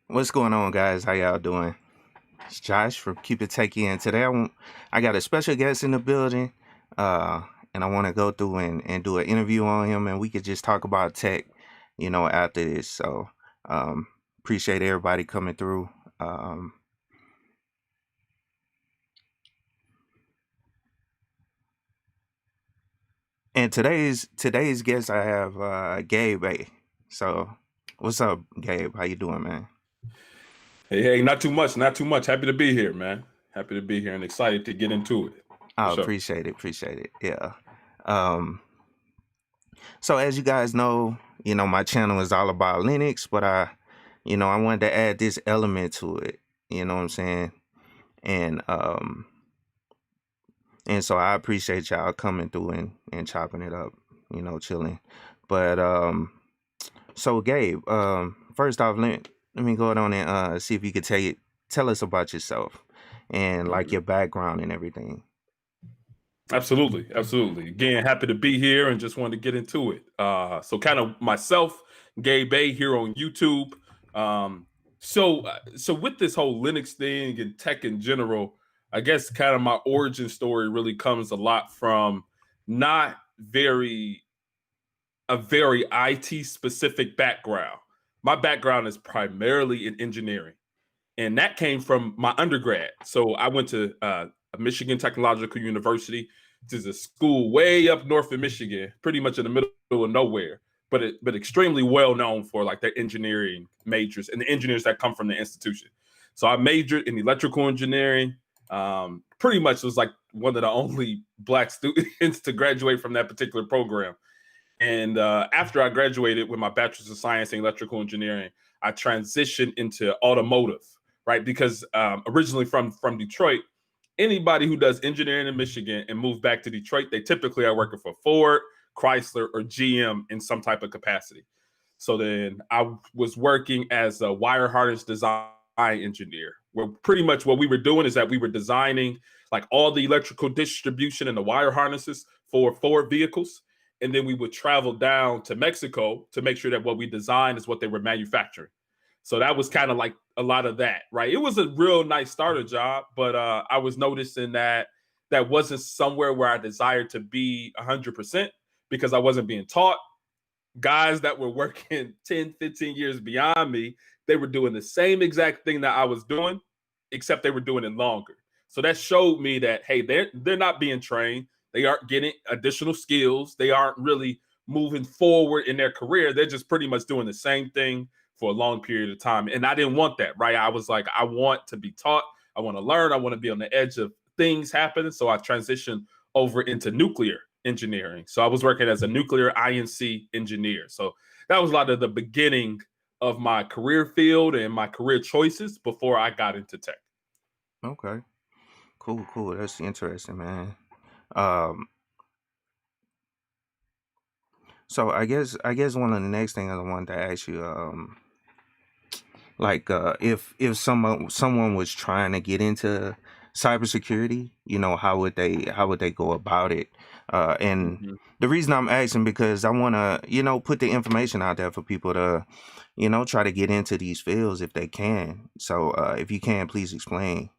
What's going on, guys? How y'all doing? It's Josh from KeepItTechie, and today I got a special guest in the building, uh, and I want to go through and do an interview on him, and we could just talk about tech, after this. So, um, appreciate everybody coming through. Um, and today's guest, I have Gabe A. So, what's up, Gabe? How you doing, man? Hey, not too much, not too much. Happy to be here, man. Happy to be here and excited to get into it. For I sure. appreciate it. Yeah. Um, So as you guys know, my channel is all about Linux, but I wanted to add this element to it. You know what I'm saying? And and so I appreciate y'all coming through and chopping it up, chilling. But so Gabe, first off, let me go on and see if you could tell us about yourself and like your background and everything. Absolutely, absolutely. Again, happy to be here and just wanted to get into it. So kind of myself, Gabe A here on YouTube. So with this whole Linux thing and tech in general, I guess kind of my origin story really comes a lot from not very a very IT specific background. My background is primarily in engineering, and that came from my undergrad. So I went to Michigan Technological University. This is a school way up north in Michigan, pretty much in the middle of nowhere, but extremely well known for like their engineering majors and the engineers that come from the institution. So I majored in electrical engineering. Pretty much was like one of the only Black students to graduate from that particular program. And after I graduated with my bachelor's of science in electrical engineering, I transitioned into automotive, right? Because originally from Detroit, anybody who does engineering in Michigan and move back to Detroit, they typically are working for Ford, Chrysler, or GM in some type of capacity. So then I was working as a wire harness design engineer, where pretty much what we were doing is that we were designing like all the electrical distribution and the wire harnesses for Ford vehicles. And then we would travel down to Mexico to make sure that what we designed is what they were manufacturing. So that was kind of like a lot of that, right? It was a real nice starter job, but I was noticing that that wasn't somewhere where I desired to be 100% because I wasn't being taught. Guys that were working 10, 15 years beyond me, they were doing the same exact thing that I was doing, except they were doing it longer. So that showed me that, hey, they're not being trained. They aren't getting additional skills. They aren't really moving forward in their career. They're just pretty much doing the same thing for a long period of time. And I didn't want that, right? I was like, I want to be taught. I want to learn. I want to be on the edge of things happening. So I transitioned over into nuclear engineering. So I was working as a nuclear INC engineer. So that was a lot of the beginning of my career field and my career choices before I got into tech. Okay. Cool. That's interesting, man. Um, so I guess one of the next things I wanted to ask you, like if someone was trying to get into cybersecurity, how would they go about it? And Mhm. the reason I'm asking because I want to put the information out there for people to try to get into these fields if they can. So if you can, please explain.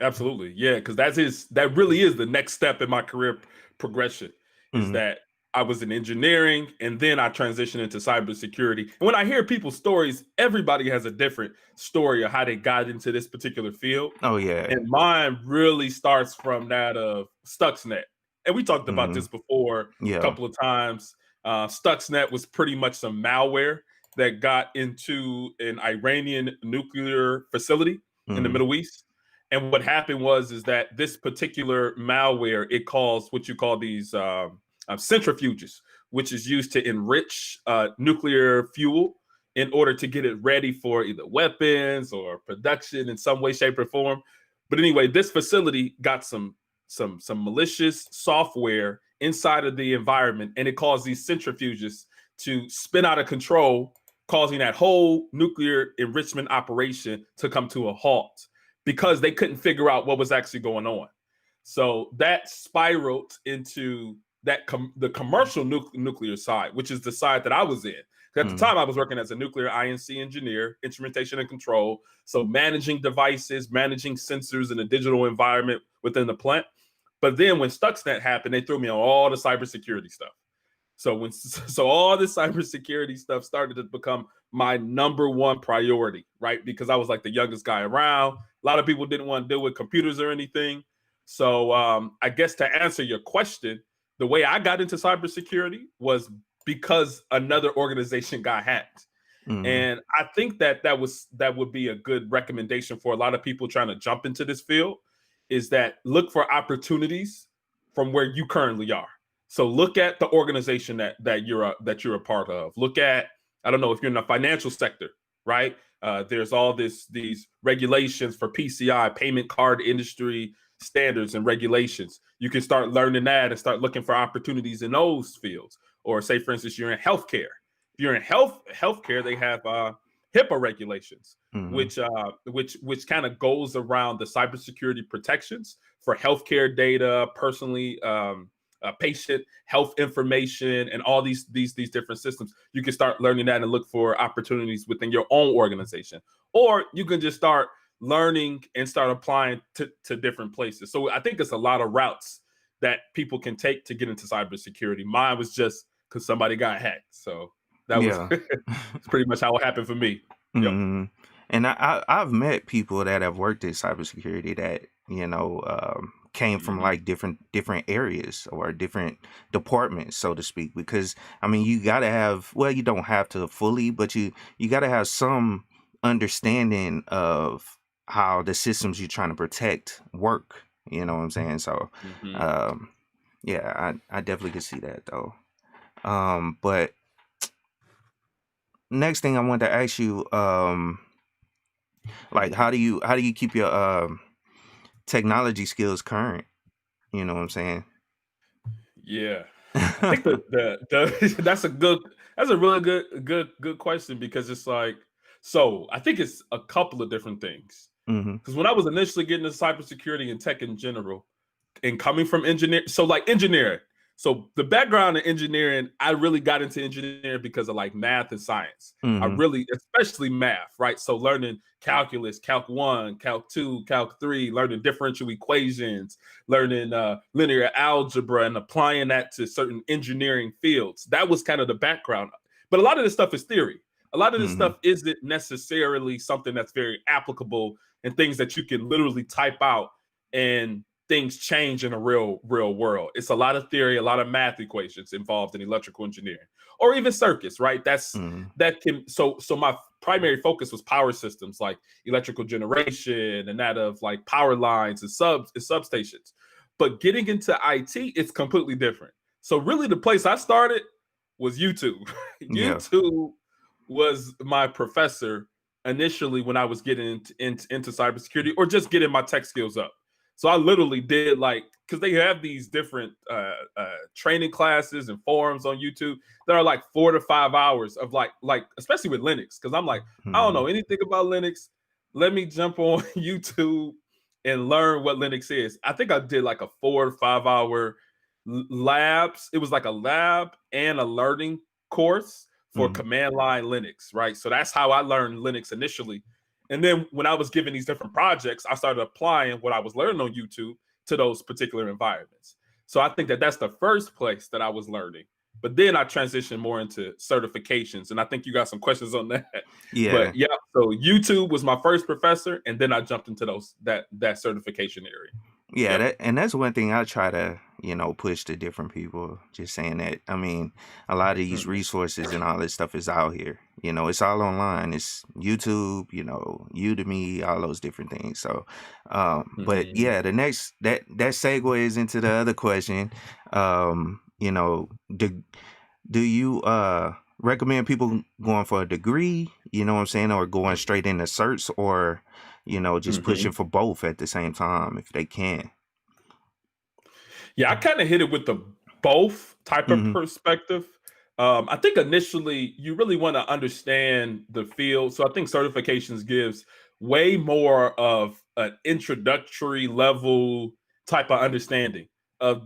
Absolutely. Yeah, because that really is the next step in my career progression is Hmm. that I was in engineering and then I transitioned into cybersecurity. And when I hear people's stories, everybody has a different story of how they got into this particular field. Oh yeah. And mine really starts from that of Stuxnet. And we talked about Hmm. this before a Yeah. couple of times. Stuxnet was pretty much some malware that got into an Iranian nuclear facility in the Hmm. Middle East. And what happened was is that this particular malware, it calls what you call these centrifuges, which is used to enrich nuclear fuel in order to get it ready for either weapons or production in some way, shape, or form. But anyway, this facility got some malicious software inside of the environment, and it caused these centrifuges to spin out of control, causing that whole nuclear enrichment operation to come to a halt because they couldn't figure out what was actually going on. So that spiraled into the commercial nuclear side, which is the side that I was in, At the time, I was working as a nuclear INC engineer, instrumentation and control. So managing devices, managing sensors in a digital environment within the plant. But then when Stuxnet happened, they threw me on all the cybersecurity stuff. So all this cybersecurity stuff started to become my number one priority, right? Because I was like the youngest guy around. A lot of people didn't want to deal with computers or anything. So I guess to answer your question, the way I got into cybersecurity was because another organization got hacked. And I think that would be a good recommendation for a lot of people trying to jump into this field, is that look for opportunities from where you currently are. So look at the organization that you're a part of. Look at, I don't know, if you're in the financial sector, right? There's all these regulations for PCI, payment card industry standards and regulations. You can start learning that and start looking for opportunities in those fields. Or say, for instance, you're in healthcare. If you're in healthcare, they have HIPAA regulations, which kind of goes around the cybersecurity protections for healthcare data, personally patient health information, and all these different systems. You can start learning that and look for opportunities within your own organization, or you can just start learning and start applying to different places. So I think it's a lot of routes that people can take to get into cybersecurity. Mine was just because somebody got hacked. So that was it's pretty much how it happened for me. Yep. And I've met people that have worked in cybersecurity that, came from like different areas or different departments, so to speak, because I mean, you got to have, well, you don't have to fully, but you got to have some understanding of how the systems you're trying to protect work. You know what I'm saying? So, yeah, I definitely could see that though. But next thing I want to ask you, like, how do you keep your technology skills current? You know what I'm saying? Yeah, I think that's a really good question, because it's like, so I think it's a couple of different things. Because when I was initially getting into cybersecurity and tech in general, and coming from engineering, so the background in engineering, I really got into engineering because of like math and science. I really, especially math, right? So learning calculus, calc 1, calc 2, calc 3, learning differential equations, learning linear algebra, and applying that to certain engineering fields. That was kind of the background. But a lot of this stuff is theory. A lot of this stuff isn't necessarily something that's very applicable and things that you can literally type out and things change in a real world. It's a lot of theory, a lot of math equations involved in electrical engineering, or even circuits, right? That can, so my primary focus was power systems, like electrical generation and that of like power lines and substations. But getting into IT, it's completely different. So really the place I started was YouTube. YouTube was my professor initially when I was getting into cybersecurity, or just getting my tech skills up. So I literally did, like, because they have these different training classes and forums on YouTube that are like 4 to 5 hours of like especially with Linux, because I'm like, I don't know anything about Linux. Let me jump on YouTube and learn what Linux is. I think I did like a 4 to 5 hour labs. It was like a lab and a learning course for command line Linux, right? So that's how I learned Linux initially. And then when I was given these different projects, I started applying what I was learning on YouTube to those particular environments. So I think that's the first place that I was learning. But then I transitioned more into certifications, and I think you got some questions on that. Yeah. But yeah, so YouTube was my first professor, and then I jumped into that certification area. Yeah, that's one thing I try to, push to different people. Just saying that, I mean, a lot of these resources and all this stuff is out here. It's all online. It's YouTube, Udemy, all those different things. So, but yeah, the next that segues into the other question. Do you recommend people going for a degree? You know what I'm saying, or going straight into certs, or just pushing for both at the same time if they can? Yeah, I kind of hit it with the both type of perspective. I think initially you really want to understand the field. So I think certifications gives way more of an introductory level type of understanding of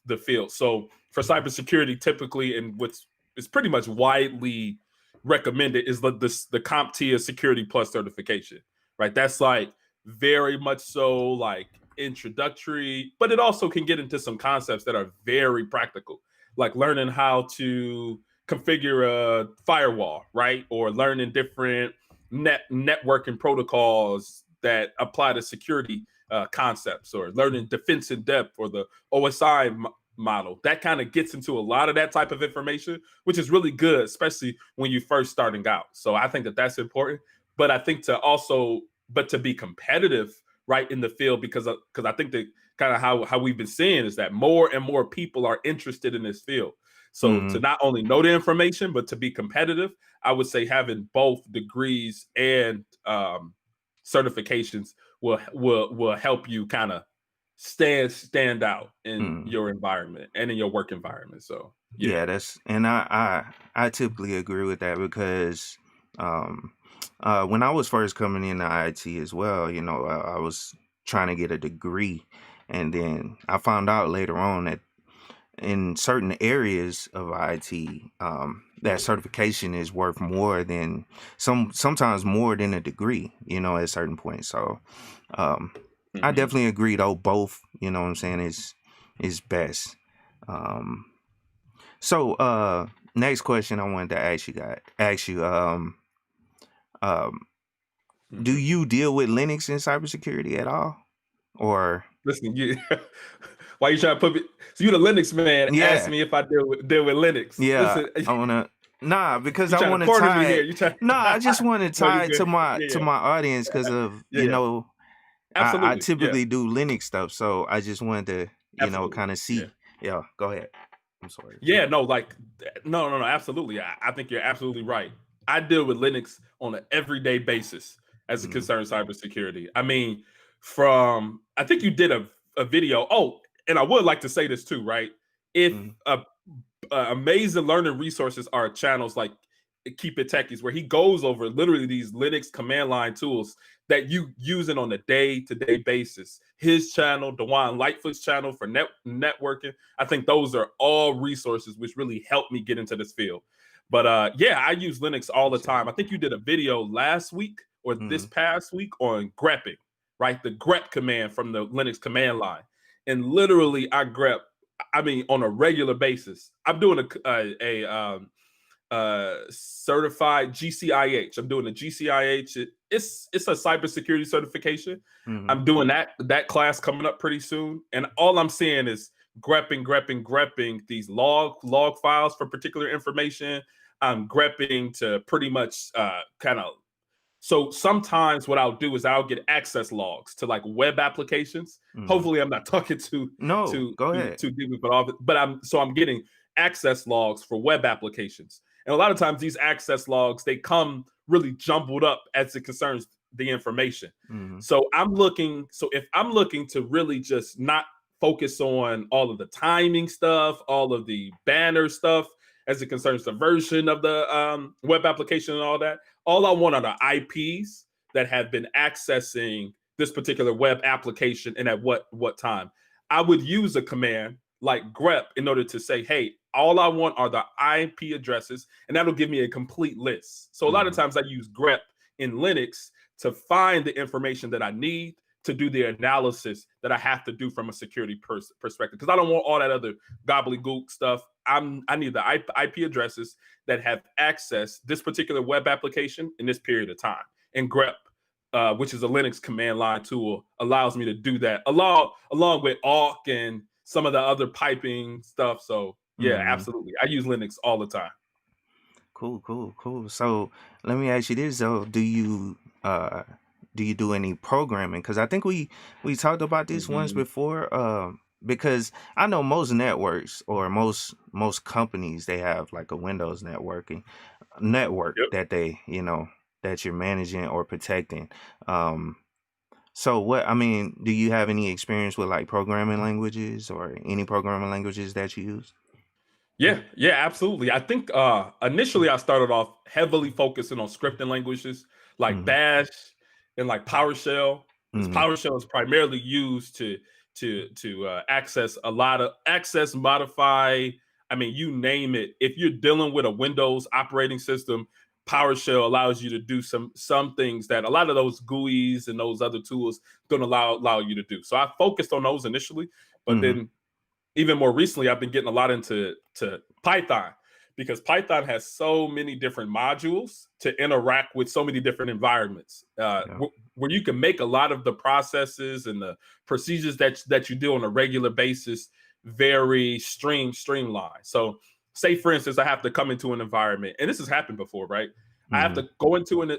the field. So for cybersecurity, typically, and what's is pretty much widely recommended is the CompTIA Security Plus certification, right? That's like very much so like introductory, but it also can get into some concepts that are very practical, like learning how to configure a firewall, right? Or learning different networking protocols that apply to security concepts, or learning defense in depth, or the OSI model. That kind of gets into a lot of that type of information, which is really good, especially when you're first starting out. So I think that that's important. But I think to be competitive, right, in the field, because I think that kind of how we've been seeing is that more and more people are interested in this field. So to not only know the information, but to be competitive, I would say having both degrees and certifications will help you kind of stand out in your environment and in your work environment. So Yeah, that's, and I typically agree with that, because when I was first coming into IT as well, I was trying to get a degree, and then I found out later on that in certain areas of IT, that certification is worth more than sometimes more than a degree, at certain points. So I definitely agree, though both, what I'm saying, is best. So next question I wanted to ask you, do you deal with Linux in cybersecurity at all? Or listen, why you trying to put me? So you the Linux man? Ask yeah, me if I deal with Linux. yeah, Listen, I wanna because you I trying want to to corner me tie here? it. You trying? No, I just want to No, you tie it good? to my Yeah, yeah, audience, because of yeah, yeah. I Absolutely, yeah, typically do Linux stuff, so I just wanted to absolutely, kind of yeah. see. Yeah, go ahead. I'm sorry. Yeah, no, like no, absolutely. I think you're absolutely right. I deal with Linux on an everyday basis as it Mm-hmm. concerns cybersecurity. I mean, I think you did a video. Oh, and I would like to say this too, right? If Mm-hmm. amazing learning resources are channels like KeepItTechie's, where he goes over literally these Linux command line tools that you using on a day-to-day basis. His channel, Dewan Lightfoot's channel for networking. I think those are all resources which really helped me get into this field. But yeah, I use Linux all the time. I think you did a video last week or this Mm-hmm. past week on grepping, right? The grep command from the Linux command line. And literally I grep, I mean, on a regular basis. I'm doing a certified GCIH. I'm doing a GCIH. It's a cybersecurity certification. Mm-hmm. I'm doing that class coming up pretty soon, and all I'm seeing is grepping these log files for particular information. I'm grepping to pretty much kind of. So sometimes what I'll do is I'll get access logs to like web applications. Mm-hmm. Hopefully, I'm not talking No, go ahead. too deep, but I'm getting access logs for web applications. And a lot of times these access logs, they come really jumbled up as it concerns the information. Mm-hmm. So if I'm looking to really just not focus on all of the timing stuff, all of the banner stuff as it concerns the version of the web application and all that, all I want are the IPs that have been accessing this particular web application and at what time. I would use a command like grep in order to say, hey, all I want are the IP addresses, and that'll give me a complete list. So a lot of times I use grep in Linux to find the information that I need to do the analysis that I have to do from a security perspective, because I don't want all that other gobbledygook stuff. I need the IP addresses that have access this particular web application in this period of time. And grep, which is a Linux command line tool, allows me to do that along with awk and some of the other piping stuff. So yeah, Mm-hmm. absolutely. I use Linux all the time. Cool. So let me ask you this though: do you do any programming? Because I think we talked about this once Mm-hmm. before. Because I know most networks, or most companies, they have like a Windows network Yep. that they that you're managing or protecting. Um, so what I mean, do you have any experience with like programming languages, or any programming languages that you use? Yeah, absolutely. I think initially I started off heavily focusing on scripting languages like Mm-hmm. Bash and like PowerShell, because Mm-hmm. PowerShell is primarily used to access a lot of access, modify. I mean, you name it. If you're dealing with a Windows operating system, PowerShell allows you to do some things that a lot of those GUIs and those other tools don't allow you to do. So I focused on those initially, but then even more recently, I've been getting a lot into Python, because Python has so many different modules to interact with so many different environments, where you can make a lot of the processes and the procedures that you do on a regular basis very streamlined. So say, for instance, I have to come into an environment, and this has happened before, right? I have to go into an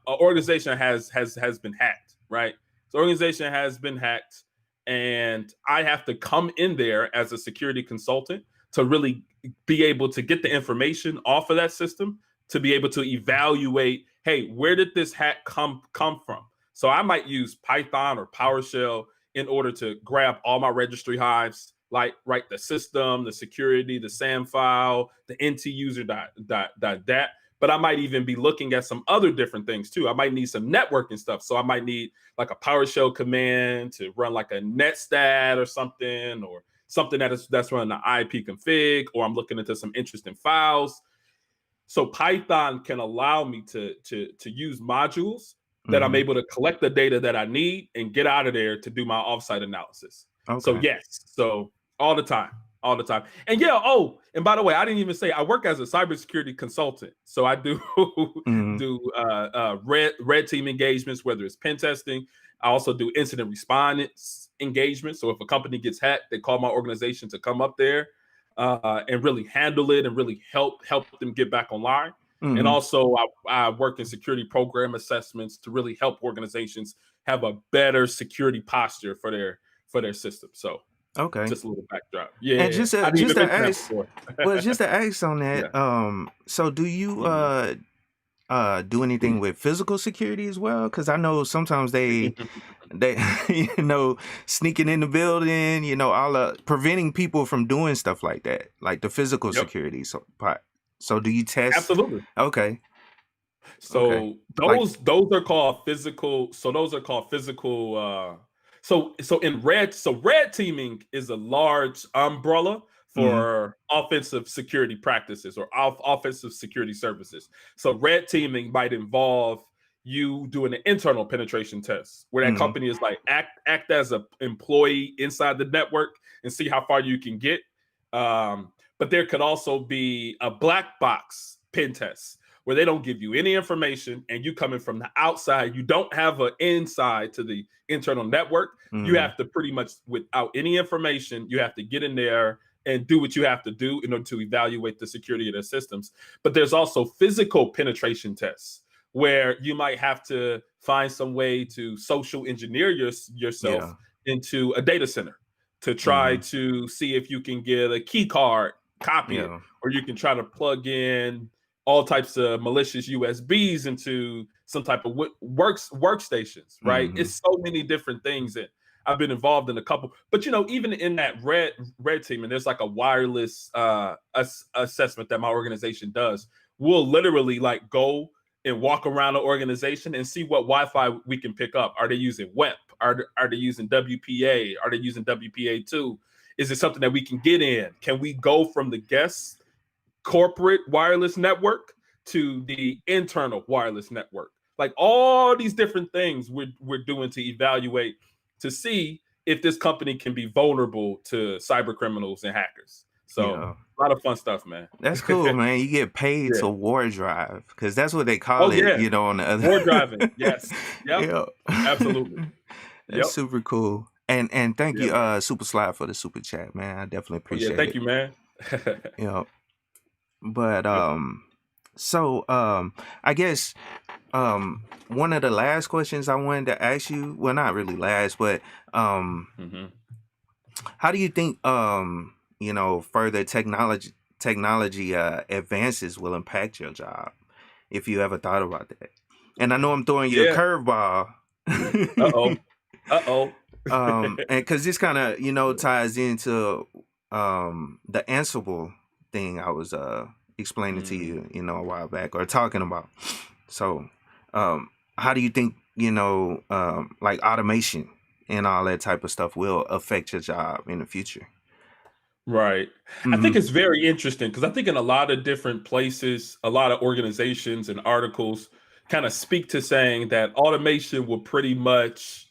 organization has been hacked, right? So organization has been hacked, and I have to come in there as a security consultant to really be able to get the information off of that system, to be able to evaluate, hey, where did this hack come from? So I might use Python or PowerShell in order to grab all my registry hives, like write the system, the security, the SAM file, the NT user that. But I might even be looking at some other different things too. I might need some networking stuff. So I might need like a PowerShell command to run like a netstat or something that's running the IP config, or I'm looking into some interesting files. So Python can allow me to use modules that I'm able to collect the data that I need and get out of there to do my offsite analysis. Okay. So yes, so all the time. And yeah, and by the way, I didn't even say I work as a cybersecurity consultant. So I do red team engagements, whether it's pen testing. I also do incident response engagement. So if a company gets hacked, they call my organization to come up there and really handle it and really help them get back online. And also I work in security program assessments to really help organizations have a better security posture for their system. So just a little backdrop. Yeah. And just to ask, just to ask on that, so do you do anything with physical security as well? Because I know sometimes they sneaking in the building, all preventing people from doing stuff like that, like the physical security. So do you test? Absolutely. Okay. So those are called physical. So those are called physical. So red teaming is a large umbrella for offensive security practices or offensive security services. So red teaming might involve you doing an internal penetration test where that company is like act as an employee inside the network and see how far you can get. But there could also be a black box pen test where they don't give you any information and you coming from the outside, you don't have an inside to the internal network. You have to pretty much, without any information, you have to get in there and do what you have to do in order to evaluate the security of the systems. But there's also physical penetration tests where you might have to find some way to social engineer yourself into a data center to try to see if you can get a key card, copy it, or you can try to plug in all types of malicious USBs into some type of workstations, right? It's so many different things that I've been involved in a couple. But even in that red team, and there's like a wireless assessment that my organization does. We'll literally like go and walk around the organization and see what Wi-Fi we can pick up. Are they using WEP? Are they using WPA? Are they using WPA2? Is it something that we can get in? Can we go from the guest corporate wireless network to the internal wireless network? Like all these different things we're doing to evaluate to see if this company can be vulnerable to cyber criminals and hackers. So a lot of fun stuff, man. That's cool, man. You get paid to war drive because that's what they call it, on the other war driving. Yes. Yep. Absolutely. That's super cool. And thank you, Super Slide, for the super chat, man. I definitely appreciate it. Thank you, man. But so I guess one of the last questions I wanted to ask you, well, not really last, but how do you think further technology advances will impact your job, if you ever thought about that? And I know I'm throwing you a curveball. And because this kind of ties into the Ansible thing I was explaining to you a while back, or talking about. So how do you think like automation and all that type of stuff will affect your job in the future? Right. I Mm-hmm. think it's very interesting because I think in a lot of different places, a lot of organizations and articles kind of speak to saying that automation will pretty much,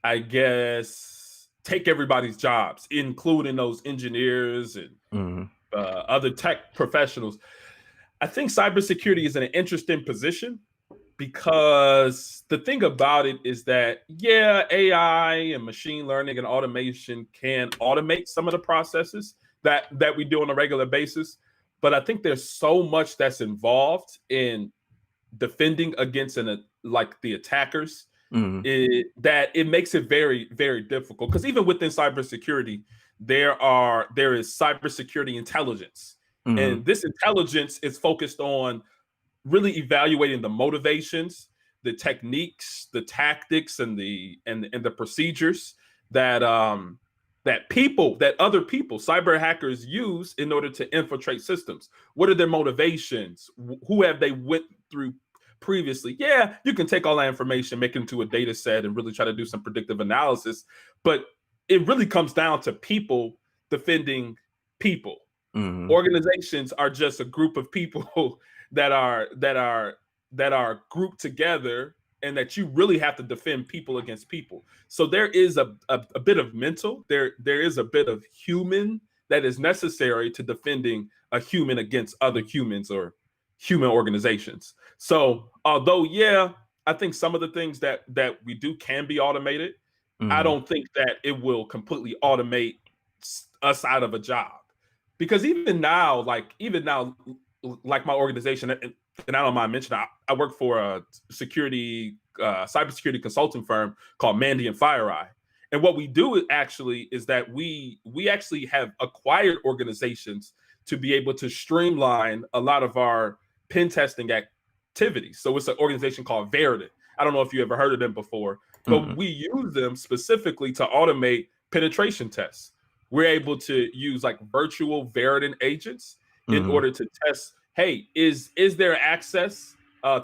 I guess, take everybody's jobs, including those engineers and Mm-hmm. other tech professionals. I think cybersecurity is in an interesting position because the thing about it is that, yeah, AI and machine learning and automation can automate some of the processes that we do on a regular basis. But I think there's so much that's involved in defending against like the attackers Mm-hmm. that it makes it very, very difficult. Because even within cybersecurity, there is cybersecurity intelligence, Mm-hmm. and this intelligence is focused on really evaluating the motivations, the techniques, the tactics, and the procedures that that other people, cyber hackers, use in order to infiltrate systems. What are their motivations? Who have they went through previously? Yeah, you can take all that information, make it into a data set, and really try to do some predictive analysis, but it really comes down to people defending people. Mm-hmm. Organizations are just a group of people that are that are that are grouped together, and that you really have to defend people against people. So there is a bit of mental, there is a bit of human that is necessary to defending a human against other humans or human organizations. So although, yeah, I think some of the things that we do can be automated, I Mm-hmm. don't think that it will completely automate us out of a job. Because even now, like my organization, and I don't mind mentioning, I work for a cybersecurity consulting firm called Mandy and FireEye. And what we do actually is that we actually have acquired organizations to be able to streamline a lot of our pen testing activities. So it's an organization called Veriden. I don't know if you ever heard of them before, but Mm-hmm. we use them specifically to automate penetration tests. We're able to use like virtual Veriden agents in Mm-hmm. order to test, hey, is there access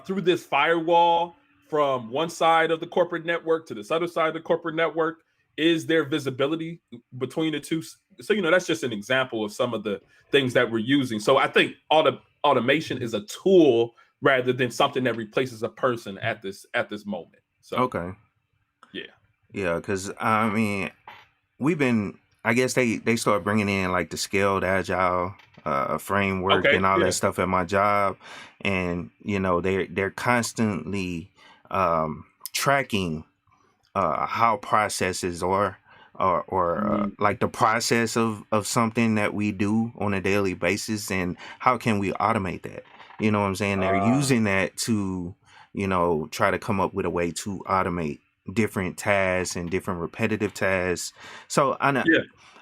through this firewall from one side of the corporate network to this other side of the corporate network? Is there visibility between the two? So, that's just an example of some of the things that we're using. So I think automation is a tool rather than something that replaces a person at this moment. So Okay. yeah. Yeah, because I mean, we've been. I guess they start bringing in like the scaled agile framework Okay. and all that Yeah. stuff at my job, and they're constantly tracking how processes are or Mhm. like the process of something that we do on a daily basis, and how can we automate that. You know what I'm saying? They're Ah, using that to try to come up with a way to automate different tasks and different repetitive tasks. So yeah.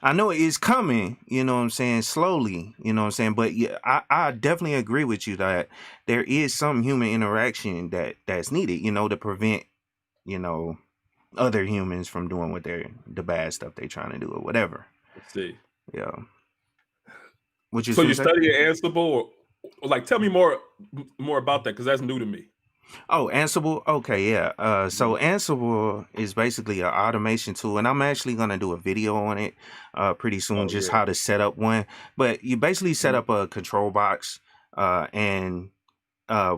I know it is coming, you know what I'm saying, slowly, you know what I'm saying. But yeah, I definitely agree with you that there is some human interaction that's needed, to prevent, you know, other humans from doing the bad stuff they trying to do or whatever. Let's see. Yeah. What you was So you gonna say? study at Ansible, or like tell me more about that because that's new to me. Oh, Ansible. Okay, yeah. So Mhm. Ansible is basically an automation tool, and I'm actually gonna do a video on it, pretty soon, Oh just yeah. how to set up one. But you basically set Mhm. up a control box, and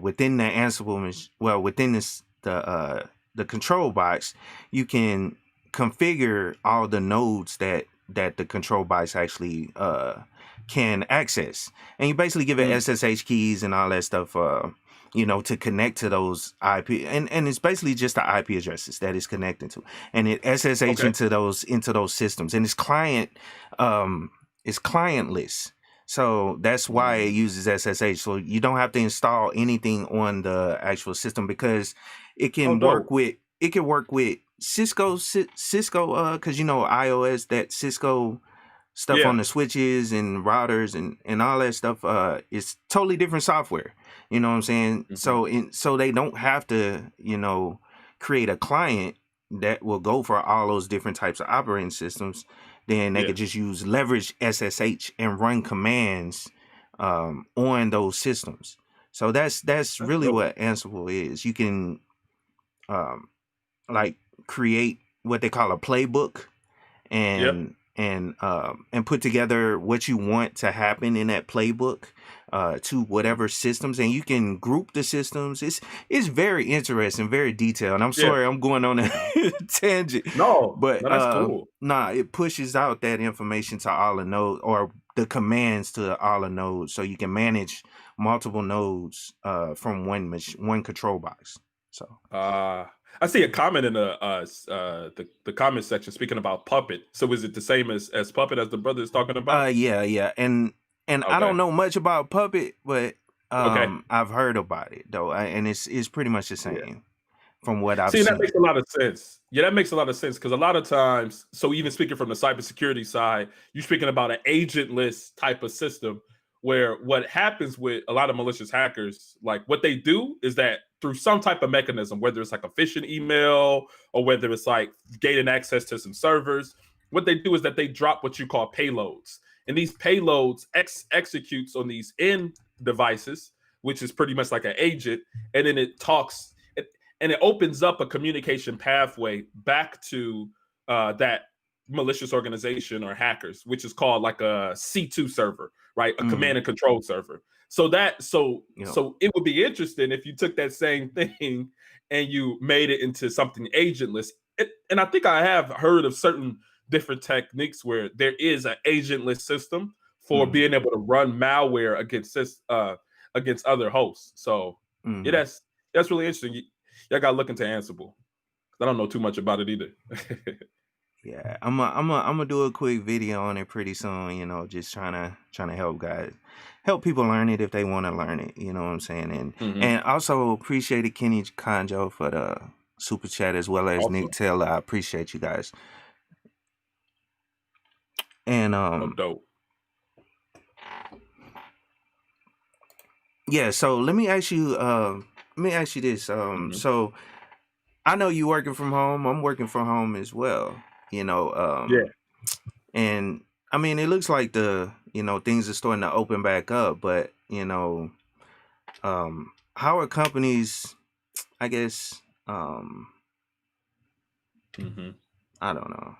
within the Ansible, within the control box, you can configure all the nodes that the control box actually can access, and you basically give it Mm. SSH keys and all that stuff. To connect to those IP, and it's basically just the IP addresses that it's connecting to, and it SSH Okay. into those systems, and it's clientless. So that's why it Mm. uses SSH. So you don't have to install anything on the actual system, because it Oh, can work dope. with Cisco, because iOS, that Cisco stuff on Yeah. the switches and routers and all that stuff is totally different software. You know what I'm saying? Mhm. So they don't have to, create a client that will go for all those different types of operating systems. Then they Yeah. could just leverage SSH and run commands on those systems. So that's That's really dope. what Ansible is. You can um, like create what they call a playbook, Yeah. and and put together what you want to happen in that playbook to whatever systems, and you can group the systems. It's very interesting, very detailed. And I'm Yeah. sorry I'm going on a tangent, No, but that's cool. it pushes out that information to all the nodes, or the commands to all the nodes, so you can manage multiple nodes from one control box. So I see a comment in the comment section speaking about Puppet. So is it the same as Puppet as the brother is talking about? yeah, and I Okay. don't know much about Puppet, but Okay. I've heard about it though, and it's pretty much the Yeah. same from what I've See, that seen. makes a lot of sense. Yeah, that makes a lot of sense because a lot of times, so even speaking from the cybersecurity side, you're speaking about an agentless type of system where what happens with a lot of malicious hackers, like what they do is that through some type of mechanism, whether it's like a phishing email or whether it's like gaining access to some servers, what they do is that they drop what you call payloads. And these payloads executes on these end devices, which is pretty much like an agent, and then it talks and it opens up a communication pathway back to that malicious organization or hackers, which is called like a C2 server, right? A Mm, command and control server. So you know, so it would be interesting if you took that same thing and you made it into something agentless. And I think I have heard of certain different techniques where there is an agentless system for mm, being able to run malware against other hosts. So yeah, mm. that's really interesting. Y'all got to look into Ansible. I don't know too much about it either. Yeah, I'm gonna do a quick video on it pretty soon. Just trying to help people learn it if they want to learn it. You know what I'm saying? And Mm-hmm. and also appreciated Kenny Kanjo for the super chat, as well as Nick Awesome. Taylor. I appreciate you guys. And No, dope. yeah. So let me ask you this. Mm-hmm. So I know you working from home. I'm working from home as well. You know. Yeah. And I mean, it looks like the things are starting to open back up, but how are companies, I guess, Mm-hmm. I don't know.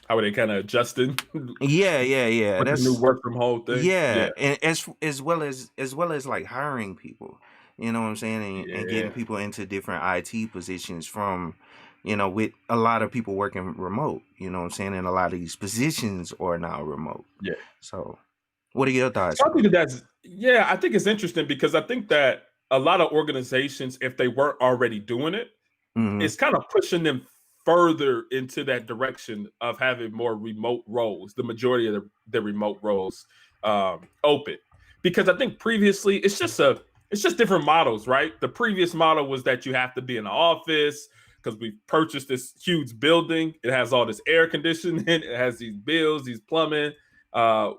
How are they kind of adjusting Yeah. with the new That's work from home thing? yeah, Yeah. and as well as like hiring people, you know what I'm saying, and getting Yeah. people into different IT positions from, with a lot of people working remote, you know what I'm saying, and a lot of these positions are now remote. Yeah. So, what are your thoughts So I on think I think it's interesting because I think that a lot of organizations, if they weren't already doing it, it? Mm-hmm. it's kind of pushing them further into that direction of having more remote roles, the majority of the remote roles open. Because I think previously it's just different models, right? The previous model was that you have to be in the office because we purchased this huge building. It has all this air conditioning, it has these bills, these plumbing.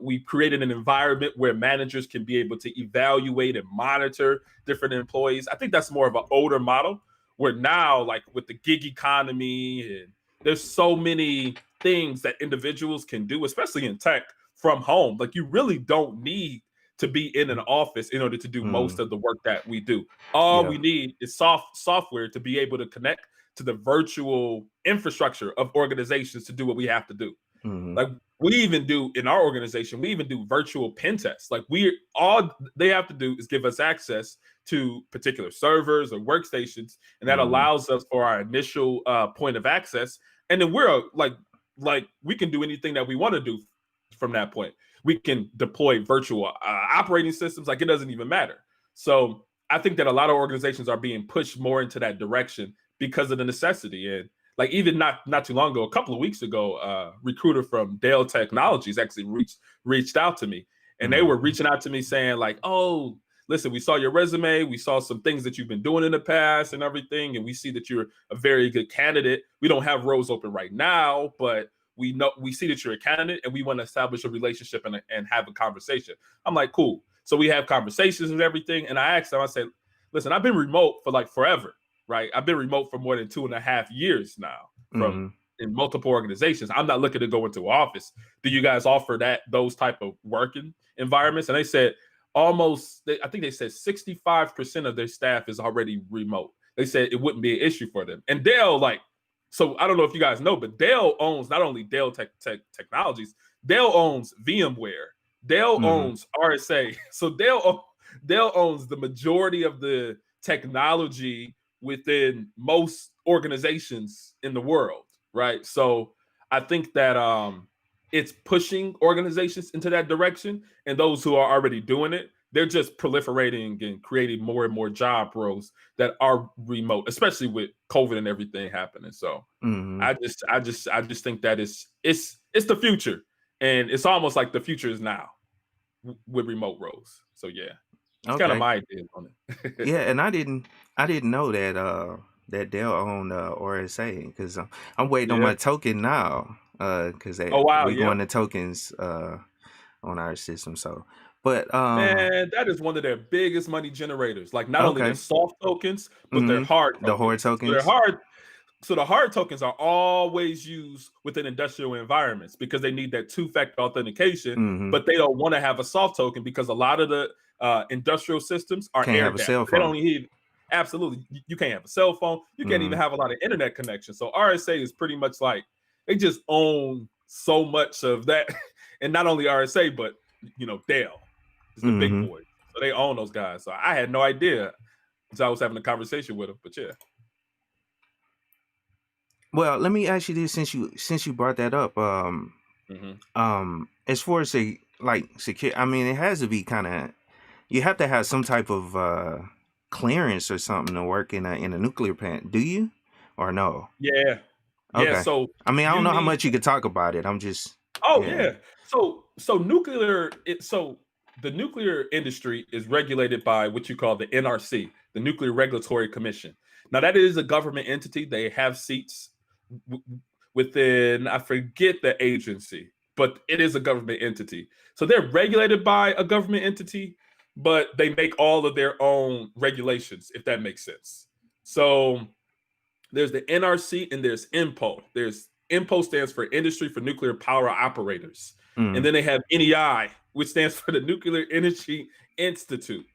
We created an environment where managers can be able to evaluate and monitor different employees. I think that's more of an older model where now, like with the gig economy, and there's so many things that individuals can do, especially in tech from home. Like you really don't need to be in an office in order to do most Mm, of the work that we do. All yeah. we need is software to be able to connect to the virtual infrastructure of organizations to do what we have to do. Mm-hmm. Like we even do in our organization, we even do virtual pen tests. Like we all they have to do is give us access to particular servers or workstations, and that Mm-hmm. allows us for our initial point of access. And then we're like we can do anything that we want to do from that point. We can deploy virtual operating systems. Like it doesn't even matter. So I think that a lot of organizations are being pushed more into that direction because of the necessity. And like even not too long ago, a couple of weeks ago, a recruiter from Dell Technologies actually reached out to me, and they Mm-hmm. were reaching out to me saying like, "Oh, listen, we saw your resume, we saw some things that you've been doing in the past and everything, and we see that you're a very good candidate. We don't have roles open right now, but we see that you're a candidate, and we want to establish a relationship and have a conversation." I'm like, "Cool." So we have conversations and everything, and I asked them, I said, "Listen, I've been remote for like forever." Right. I've been remote for more than 2.5 years now from Mm-hmm. in multiple organizations. I'm not looking to go into office. Do you guys offer those type of working environments? And they said I think they said 65% of their staff is already remote. They said it wouldn't be an issue for them. And Dell, like So I don't know if you guys know, but Dell owns not only Dell Technologies, Dell owns VMware, Dell Mm-hmm. owns RSA. So Dell owns the majority of the technology within most organizations in the world, right? So I think that it's pushing organizations into that direction, and those who are already doing it, they're just proliferating and creating more and more job roles that are remote, especially with COVID and everything happening. So Mm-hmm. I just think that it's the future, and it's almost like the future is now with remote roles. So yeah, it's kind of Okay. my idea on it. Yeah, and I didn't know that that Dell owned RSA because I'm waiting on Yeah. my token now because Oh wow. we Yeah. going to tokens on our system. So, but Man, that is one of their biggest money generators. Like not only their okay. soft tokens, but their Mm-hmm. hard The horde tokens. tokens. So the hard tokens are always used within industrial environments because they need that two-factor authentication, Mm-hmm. but they don't want to have a soft token because a lot of the industrial systems are Can't air have a gapped. cell They phone. don't need absolutely. You can't have a cell phone. You can't Mm-hmm. even have a lot of internet connection. So RSA is pretty much like they just own so much of that, and not only RSA, but Dell is the big Mm-hmm. boy. So they own those guys. So I had no idea until I was having a conversation with them. But yeah. Well, let me ask you this since you brought that up. Hmm. As far as secure, I mean, it has to be kind of you have to have some type of clearance or something to work in a nuclear plant. Do you or no? Yeah. Yeah. Okay. So I mean, I don't you know how need. much you could talk about it. I'm just Oh yeah. yeah. So nuclear. So the nuclear industry is regulated by what you call the NRC, the Nuclear Regulatory Commission. Now that is a government entity. They have seats w- within. I forget the agency, but it is a government entity. So they're regulated by a government entity, but they make all of their own regulations, if that makes sense. So there's the NRC and there's INPO. There's INPO stands for Industry for Nuclear Power Operators. And Mm, then they have NEI, which stands for the Nuclear Energy Institute.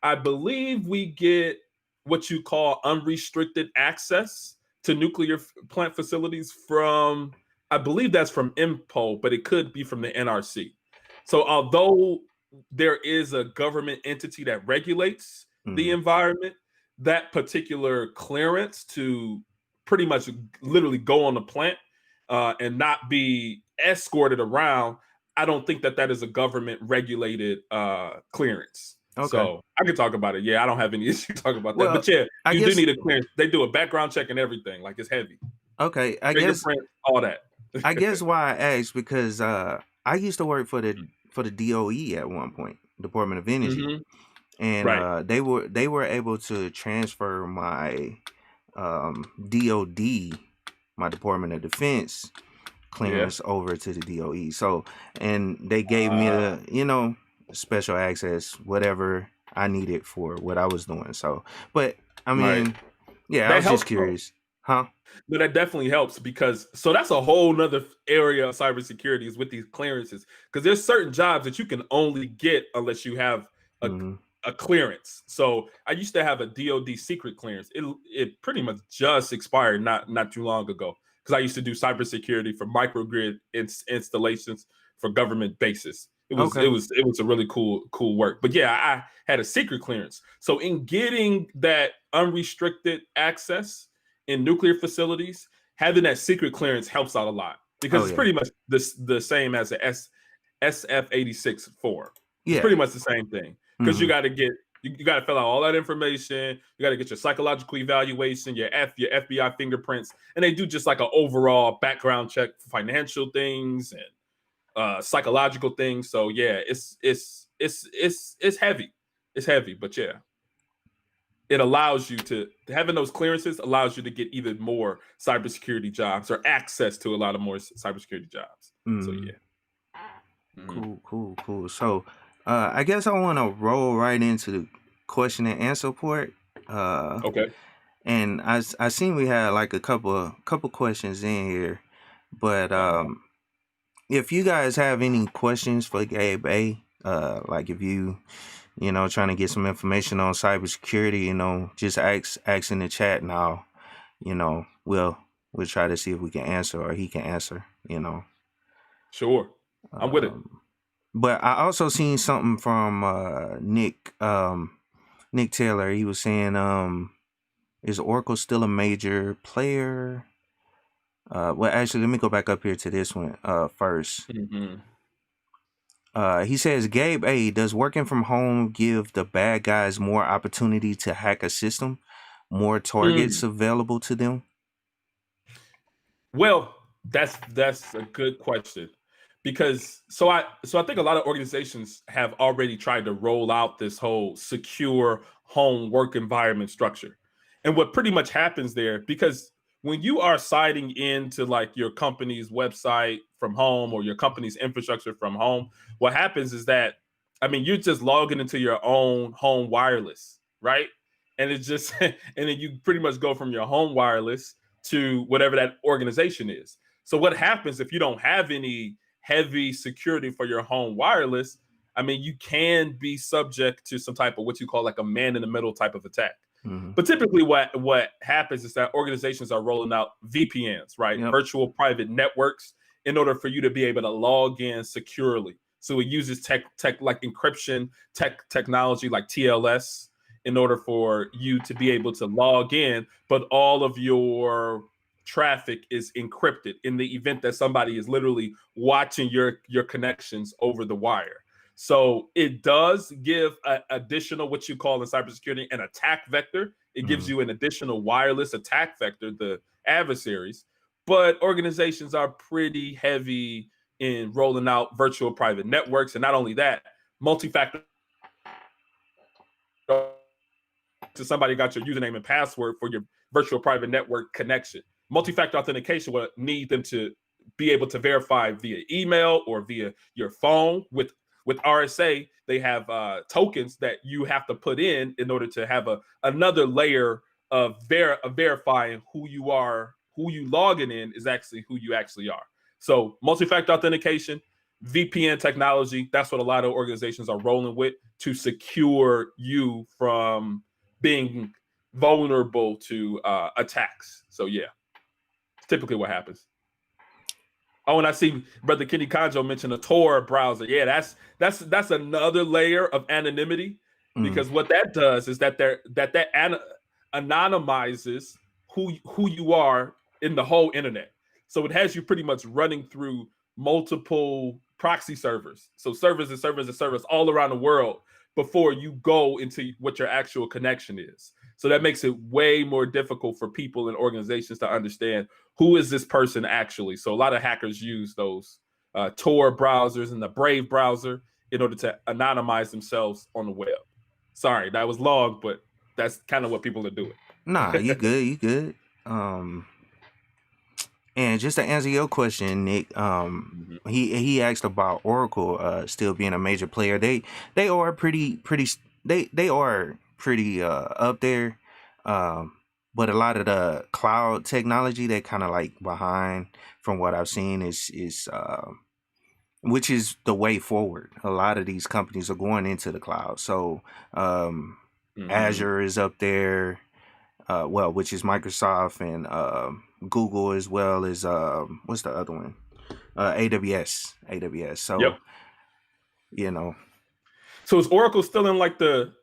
I believe we get what you call unrestricted access to nuclear plant facilities from, I believe that's from INPO, but it could be from the NRC. So although there is a government entity that regulates the mm. environment, that particular clearance to pretty much literally go on the plant and not be escorted around, I don't think that is a government regulated clearance. Okay. So I could talk about it. Yeah, I don't have any issue talking about that. Well, But yeah, I you do guess need a clearance. They do a background check and everything. Like it's heavy. okay. Fingerprint, all that. I guess why I asked because I used to work for the DOE at one point, Department of Energy, Hmm. and Right. they were able to transfer my DOD, my Department of Defense Yeah. clearance over to the DOE. So, and they gave me a special access, whatever I needed for what I was doing. So, but I Right. mean, yeah, I That was just helps though. curious, huh? No, that definitely helps because so that's a whole nother area of cybersecurity is with these clearances. Because there's certain jobs that you can only get unless you have a, Hmm. a clearance. So I used to have a DoD secret clearance. It pretty much just expired not too long ago because I used to do cybersecurity for microgrid installations for government bases. It was it Okay. was it was a really cool work. But yeah, I had a secret clearance. So in getting that unrestricted access in nuclear facilities, having that secret clearance helps out a lot because Oh it's yeah. pretty much the same as a SF-86 form. It's Yeah. pretty much the same thing because Hmm. you got to fill out all that information. You got to get your psychological evaluation, your FBI fingerprints, and they do just like an overall background check for financial things and psychological things. So yeah, it's heavy. It's heavy, but yeah, it allows you to having those clearances allows you to get even more cybersecurity jobs or access to a lot of more cybersecurity jobs. So Hmm. yeah. Mhm. Cool. Cool. Cool. So, I guess I want to roll right into the question and answer part. Uh, Okay. and I seen we had like a couple questions in here, but Uh-huh. if you guys have any questions for Gabe A, like if you trying to get some information on cybersecurity, just ask in the chat now. We'll we'll try to see if we can answer or he can answer. Sure. I'm with it. But I also seen something from Nick Taylor. He was saying, is Oracle still a major player? Well, actually, let me go back up here to this one first. Mm-hmm. He says, Gabe A, does working from home give the bad guys more opportunity to hack a system, more targets available to them? Well, that's a good question, because I think a lot of organizations have already tried to roll out this whole secure home work environment structure. And what pretty much happens there, because when you are signing into like your company's website from home or your company's infrastructure from home, what happens is that, I mean, you're just logging into your own home wireless, right? And it's just and then you pretty much go from your home wireless to whatever that organization is. So what happens if you don't have any heavy security for your home wireless? I mean, you can be subject to some type of what you call like a man in the middle type of attack. Mm-hmm. But typically what happens is that organizations are rolling out VPNs, right? Yep. Virtual private networks, in order for you to be able to log in securely. So it uses tech like encryption technology like TLS in order for you to be able to log in, but all of your traffic is encrypted in the event that somebody is literally watching your connections over the wire. So it does give additional, what you call in cybersecurity, an attack vector. It gives you an additional wireless attack vector, the adversaries. But organizations are pretty heavy in rolling out virtual private networks. And not only that, multi-factor, to somebody got your username and password for your virtual private network connection. Multi-factor authentication will need them to be able to verify via email or via your phone. With RSA, they have tokens that you have to put in order to have another layer of verifying who you are, who you logging in is actually who you actually are. So multi-factor authentication, VPN technology, that's what a lot of organizations are rolling with to secure you from being vulnerable to attacks. So yeah, it's typically what happens. Oh, and I see Brother Kenny Conjo mentioned a Tor browser. Yeah, that's another layer of anonymity, because what that does is that anonymizes who you are in the whole internet. So it has you pretty much running through multiple proxy servers. So servers and servers and servers all around the world before you go into what your actual connection is. So that makes it way more difficult for people and organizations to understand who is this person actually. So a lot of hackers use those Tor browsers and the Brave browser in order to anonymize themselves on the web. Sorry, that was long, but that's kind of what people are doing. Nah, you good, you good. And just to answer your question, Nick, he asked about Oracle still being a major player. They are pretty they are pretty up there. But a lot of the cloud technology, they kind of like behind from what I've seen is which is the way forward. A lot of these companies are going into the cloud. So Azure is up there. Well, which is Microsoft and Google, as well as what's the other one? AWS. So, yep. So is Oracle still in like the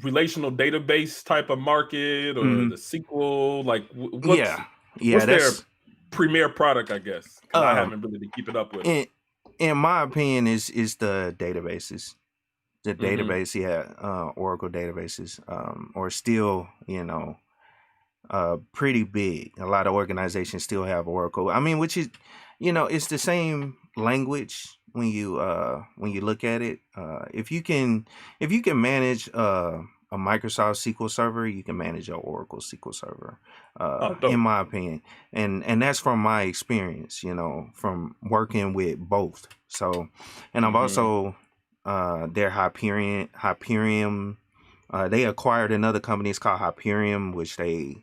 relational database type of market, or the SQL? Like, what's their premier product? I guess, because I haven't really to keep it up with. In my opinion, is the databases. The database, Oracle databases are still, pretty big. A lot of organizations still have Oracle. I mean, which is, it's the same language when you look at it. If you can manage a Microsoft SQL server, you can manage your Oracle SQL server. In my opinion, and that's from my experience. From working with both. So, and I've also their Hyperion. They acquired another company. It's called Hyperion, which they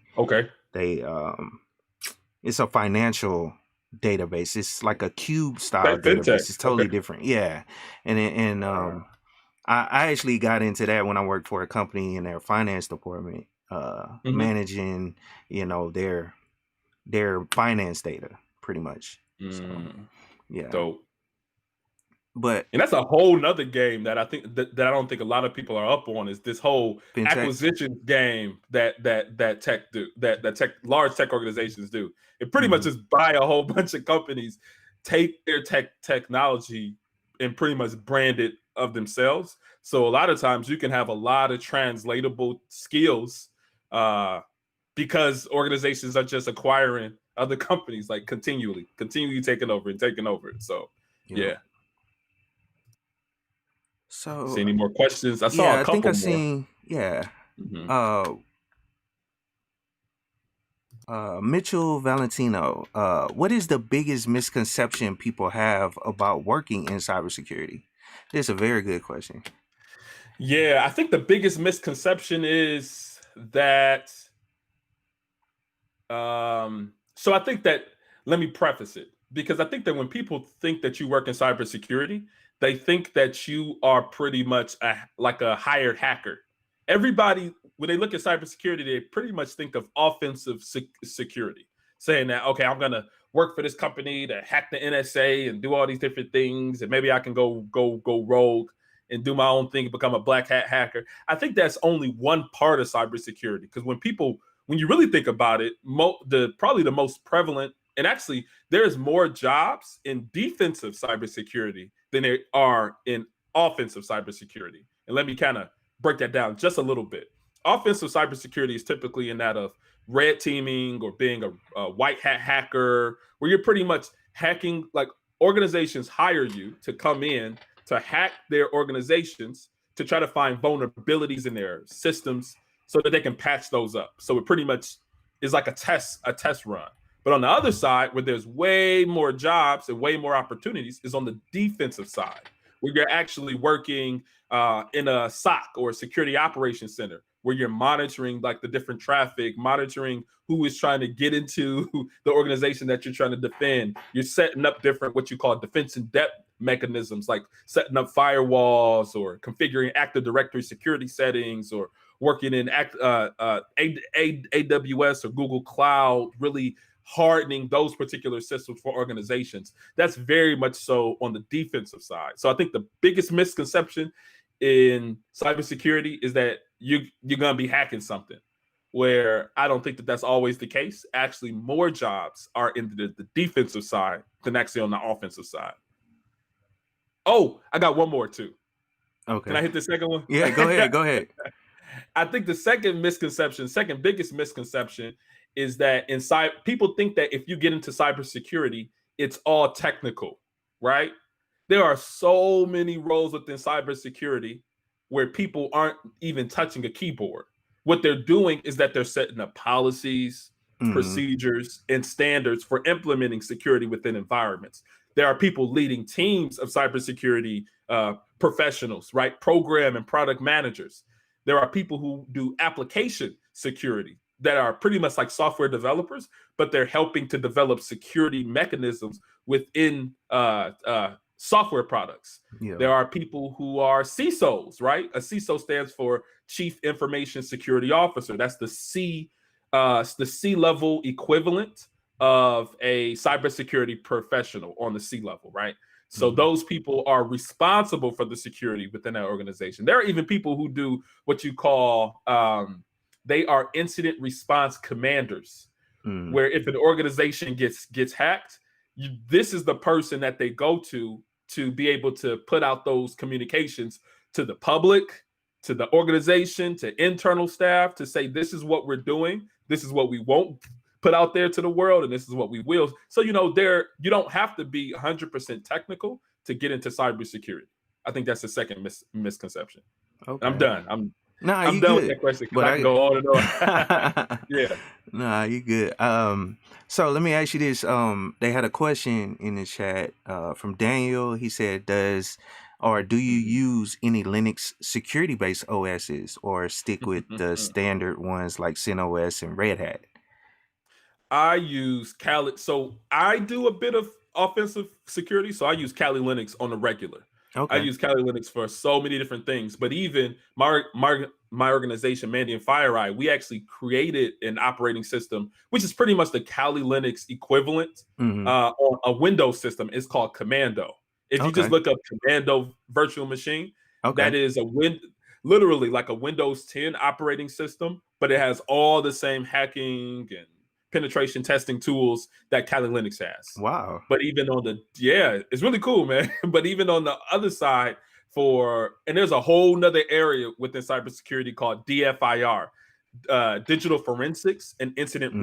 it's a financial database. It's like a cube style database. It's totally different. Yeah, and I actually got into that when I worked for a company in their finance department, managing their their finance data, pretty much. So yeah, Dope. but And that's a whole nother game that I think that I don't think a lot of people are up on, is this whole fintechs. acquisition game that tech do, that large tech organizations do. It pretty much Mhm. just buy a whole bunch of companies, take their technology and pretty much brand it of themselves. So a lot of times you can have a lot of translatable skills, because organizations are just acquiring other companies, like continually taking over and taking over. So Yep. yeah. So See any more questions? I saw yeah, a I think I couple more. seen yeah. Mhm. Uh Mitchell Valentino, what is the biggest misconception people have about working in cybersecurity? This is a very good question. Yeah, I think the biggest misconception is that. So I think that, let me preface it, because I think that when people think that you work in cybersecurity, they think that you are pretty much like a hired hacker. Everybody, when they look at cybersecurity, they pretty much think of offensive security, saying that, okay, I'm gonna work for this company to hack the NSA and do all these different things, and maybe I can go rogue and do my own thing, become a black hat hacker. I think that's only one part of cybersecurity, because when you really think about it, probably the most prevalent, and actually there's more jobs in defensive cybersecurity than there are in offensive cybersecurity. And let me kind of break that down just a little bit. Offensive cybersecurity is typically in that of red teaming or being a white hat hacker, where you're pretty much hacking, like organizations hire you to come in to hack their organizations to try to find vulnerabilities in their systems so that they can patch those up. So it pretty much is like a test run. But on the other side, where there's way more jobs and way more opportunities, is on the defensive side, where you're actually working in a SOC or a security operations center, where you're monitoring like the different traffic, monitoring who is trying to get into the organization that you're trying to defend. You're setting up different, what you call defense in depth mechanisms, like setting up firewalls or configuring Active Directory security settings, or working in AWS or Google Cloud, really hardening those particular systems for organizations. That's very much so on the defensive side. So I think the biggest misconception in cybersecurity is that you're going to be hacking something, where I don't think that that's always the case. Actually, more jobs are in the defensive side than actually on the offensive side. Oh, I got one more too. Can I Okay. hit the second one? Yeah, go ahead. Go ahead. I think the second biggest misconception, is that people think that if you get into cybersecurity, it's all technical, right? There are so many roles within cybersecurity where people aren't even touching a keyboard. What they're doing is that they're setting up policies, Hmm. procedures, and standards for implementing security within environments. There are people leading teams of cybersecurity professionals, right? Program and product managers. There are people who do application security that are pretty much like software developers, but they're helping to develop security mechanisms within software products. Yeah. There are people who are CISOs, right? A CISO stands for Chief Information Security Officer. That's the C level equivalent of a cybersecurity professional on the C level, right? So Hmm. those people are responsible for the security within that organization. There are even people who do what you call they are incident response commanders, Hmm. where if an organization gets hacked, this is the person that they go to be able to put out those communications to the public, to the organization, to internal staff, to say this is what we're doing, this is what we won't put out there to the world, and this is what we will. So you don't have to be 100% technical to get into cybersecurity. I think that's the second misconception. And I'm Okay. done. Nah, I'm you done with good. that question because But I can go on and on. I Yeah. nah, you good. So let me ask you this. They had a question in the chat from Daniel. He said, do you use any Linux security based OSs or stick with the standard ones like CentOS and Red Hat? I use Kali. So I do a bit of offensive security. So I use Kali Linux on the regular. I Okay. use Kali Linux for so many different things. But even my organization, Mandy and FireEye, we actually created an operating system, which is pretty much the Kali Linux equivalent on a Windows system. It's called Commando. If you just Okay. look up Commando virtual machine, that Okay. is literally like a Windows 10 operating system, but it has all the same hacking and penetration testing tools that Kali Linux has. Wow. But even on it's really cool, man. But even on the other side, and there's a whole nother area within cybersecurity called DFIR, digital forensics and incident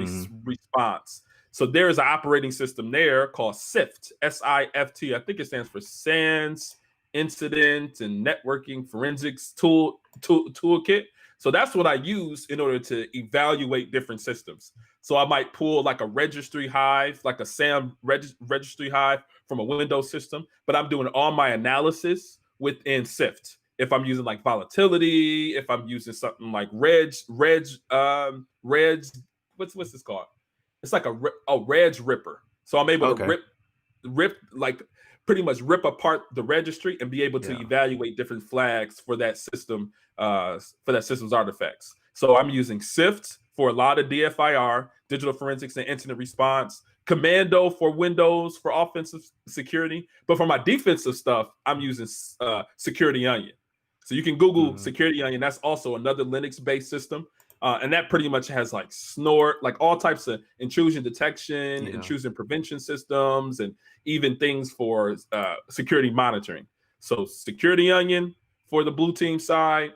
response. So there's an operating system there called SIFT, SIFT. I think it stands for SANS, Incident and Networking Forensics Toolkit. So that's what I use in order to evaluate different systems. So I might pull like a registry hive, like a SAM registry hive from a Windows system, but I'm doing all my analysis within SIFT. If I'm using like volatility, if I'm using something like reg, what's this called? It's like a reg ripper. So I'm able to rip like pretty much rip apart the registry and be able to evaluate different flags for that system, for that system's artifacts. So I'm using SIFT for a lot of DFIR, digital forensics and incident response, Commando for Windows for offensive security. But for my defensive stuff, I'm using Security Onion. So you can Google Security Onion. That's also another Linux-based system. And that pretty much has like Snort, like all types of intrusion detection, intrusion prevention systems, and even things for security monitoring. So Security Onion for the blue team side,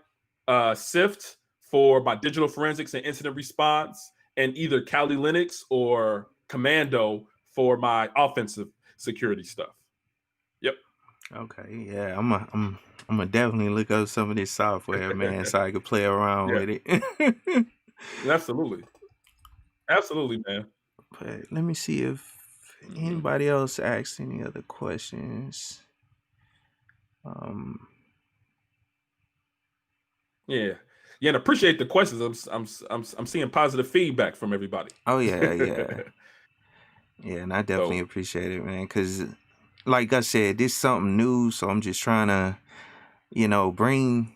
SIFT for my digital forensics and incident response, and either Kali Linux or Commando for my offensive security stuff. Yep. Okay. Yeah. I'm gonna definitely look up some of this software, man, so I can play around with it. Absolutely. Absolutely, man. But let me see if anybody else asked any other questions. Yeah, and appreciate the questions. I'm seeing positive feedback from everybody. Oh yeah. And I definitely appreciate it, man, because like I said, this is something new, so I'm just trying to, bring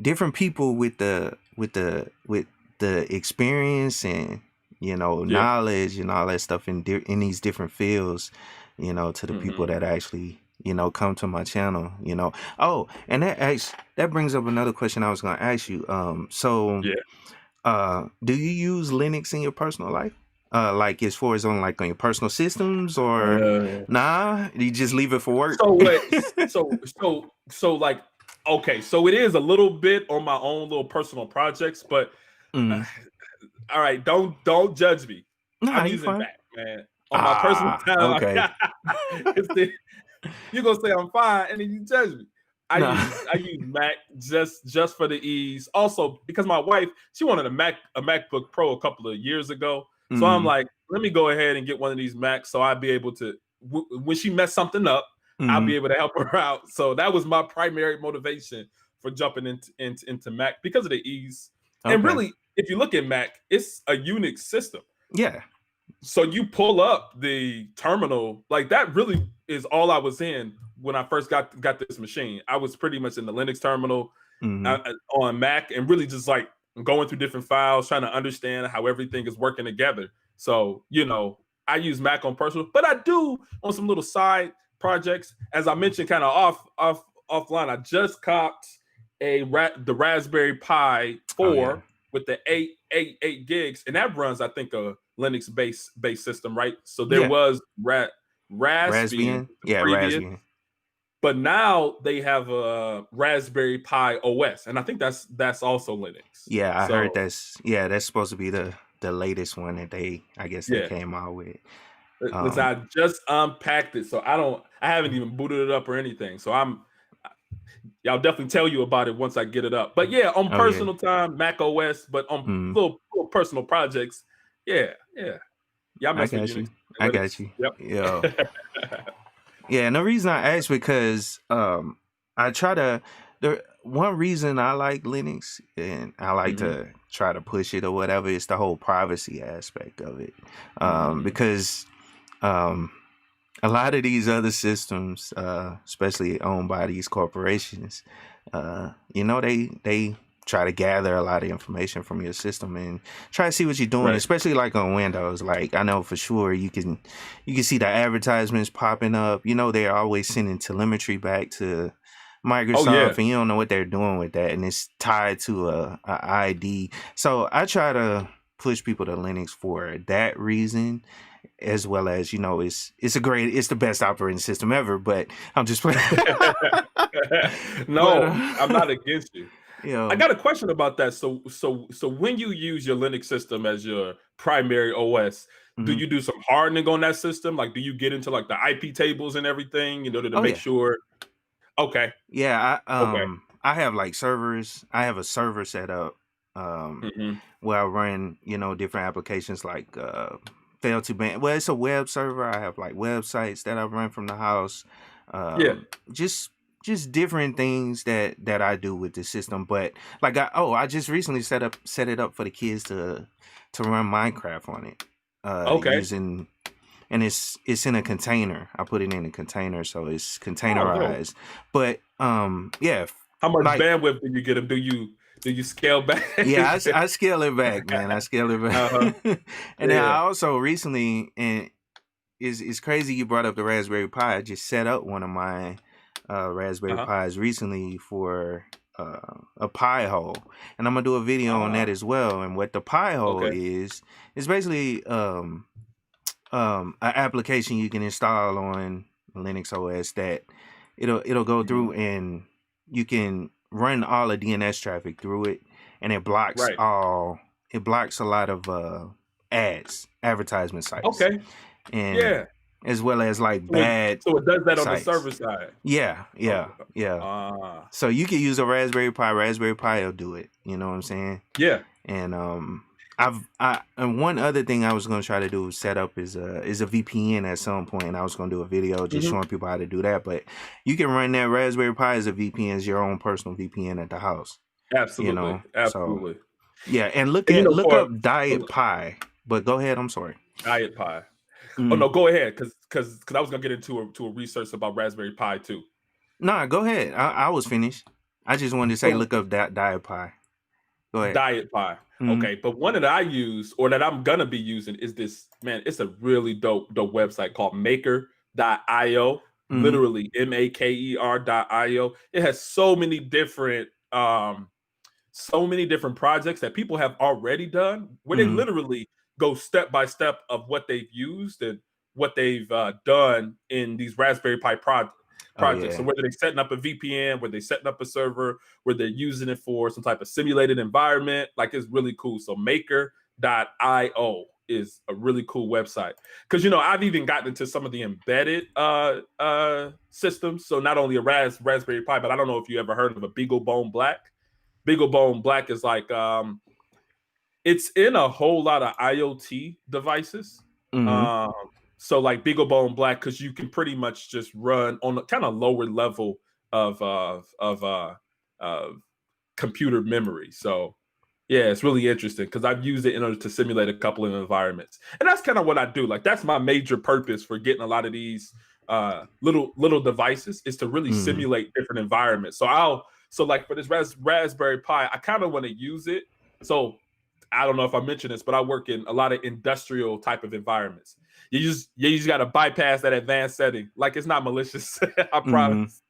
different people with the experience and knowledge and all that stuff in these different fields, to the people that actually come to my channel. Oh, and that brings up another question I was gonna ask you. Do you use Linux in your personal life? Like as far as on your personal systems, or nah, you just leave it for work? So like, okay, so it is a little bit on my own little personal projects, but all right, don't judge me. Nah, I'm using fine. Mac, man. On my personal time, okay. You're gonna say I'm fine, and then you judge me. I use Mac just for the ease. Also, because my wife, she wanted a MacBook Pro a couple of years ago. So I'm like, let me go ahead and get one of these Macs so I'd be able to, when she messed something up, I'll be able to help her out. So that was my primary motivation for jumping into Mac, because of the ease. Okay. And really, if you look at Mac, it's a Unix system. Yeah. So you pull up the terminal, like that really is all I was in when I first got this machine. I was pretty much in the Linux terminal on Mac, and really just like going through different files, trying to understand how everything is working together. So, I use Mac on personal, but I do on some little side projects. As I mentioned, kind of offline, I just copped the Raspberry Pi 4 with the 8 gigs, and that runs, I think, a Linux based system, right? So there was Raspbian, Raspbian. But now they have a Raspberry Pi OS, and I think that's also Linux. Yeah, I heard that's supposed to be the latest one that they came out with. Listen, I just unpacked it, so I haven't even booted it up or anything. So I'll definitely tell you about it once I get it up. But yeah, on personal time, Mac OS, but on little personal projects, I mess with Unix. I got you. Yep. Yeah, and the reason I asked, because I try to. One reason I like Linux and I like to try to push it or whatever is the whole privacy aspect of it, because a lot of these other systems, especially owned by these corporations, they try to gather a lot of information from your system and try to see what you're doing, Right. especially like on Windows. Like I know for sure you can see the advertisements popping up. You know, they're always sending telemetry back to Oh yeah. Microsoft, and you don't know what they're doing with that, and it's tied to a ID. So I try to push people to Linux for that reason, as well as, you know, it's the best operating system ever. But I'm just playing. But No, I'm not against you. you I know, got a question about that. So when you use your Linux system as your primary OS, do mhm. you do some hardening on that system? Like, do you get into like the IP tables and everything in order to Oh make yeah, sure? Okay, yeah. okay. I have like servers. I have a server set up Hmm. where I run, you know, different applications like fail to ban. Well, it's a web server. I have like websites that I run from the house. Yeah. Just different things that I do with the system. But like I just recently set it up for the kids to run Minecraft on it. Okay. Using, and it's in a container. I put it in a container, so it's Oh, dope. containerized. But yeah, How much like bandwidth do you get? Do you scale back? yeah, I scale it back, man. I scale it Uh-huh. back. And then I Yeah. also recently, and it's crazy you brought up the Raspberry Pi. I just set up one of my Raspberry Uh-huh. Pis recently for a Pi hole, and I'm gonna do a video on that Ah, as well. And what the Pi hole okay. is basically an application you can install on Linux OS that it'll go Mhm. through, and you can run all the DNS traffic through it, and Right. it blocks a lot of advertisement sites, Okay. and Yeah. as well as like So it bad so it does that on the sites. server side. Yeah, Oh, yeah. ah, So you can use a Raspberry Pi. Raspberry Pi will do it. You know what I'm saying? yeah. And and one other thing I was gonna try to do set up is a VPN at some point. And I was gonna do a video just Mhm. showing people how to do that. But you can run that Raspberry Pi as a VPN, as your own personal VPN at the house. You Absolutely, know, so absolutely. yeah. And And, you know, look for up Diet Pi. But go ahead. I'm sorry. diet pie. Oh, Mm. no, go ahead, because I was gonna get into a research about Raspberry Pi too. Nah, go ahead. I was finished. I just wanted to say So look up that Diet Pi. Go ahead. diet pie. Mm. Okay, but one that I use or that I'm gonna be using is this, man, it's a really dope website called maker.io. Mm. Literally maker.io. It has so many different projects that people have already done where they Mm. literally go step by step of what they've used and what they've done in these Raspberry Pi Oh projects. So yeah. whether they're setting up a VPN, whether they're setting up a server, where they're using it for some type of simulated environment, like it's really cool. So maker.io is a really cool website because, you know, I've even gotten into some of the embedded systems. So not only a Raspberry Pi, but I don't know if you ever heard of a BeagleBone Black. BeagleBone Black is like it's in a whole lot of IoT devices. Mm. Um, so like BeagleBone Black, because you can pretty much just run on a kind of lower level of computer memory. So yeah, it's really interesting because I've used it in order to simulate a couple of environments, and that's kind of what I do. Like that's my major purpose for getting a lot of these little devices is to really Mm. simulate different environments. So like for this Raspberry Pi, I kind of want to use it. So I don't know if I mentioned this, but I work in a lot of industrial type of environments. You just got to bypass that advanced setting. Like it's not malicious, I Mm. promise.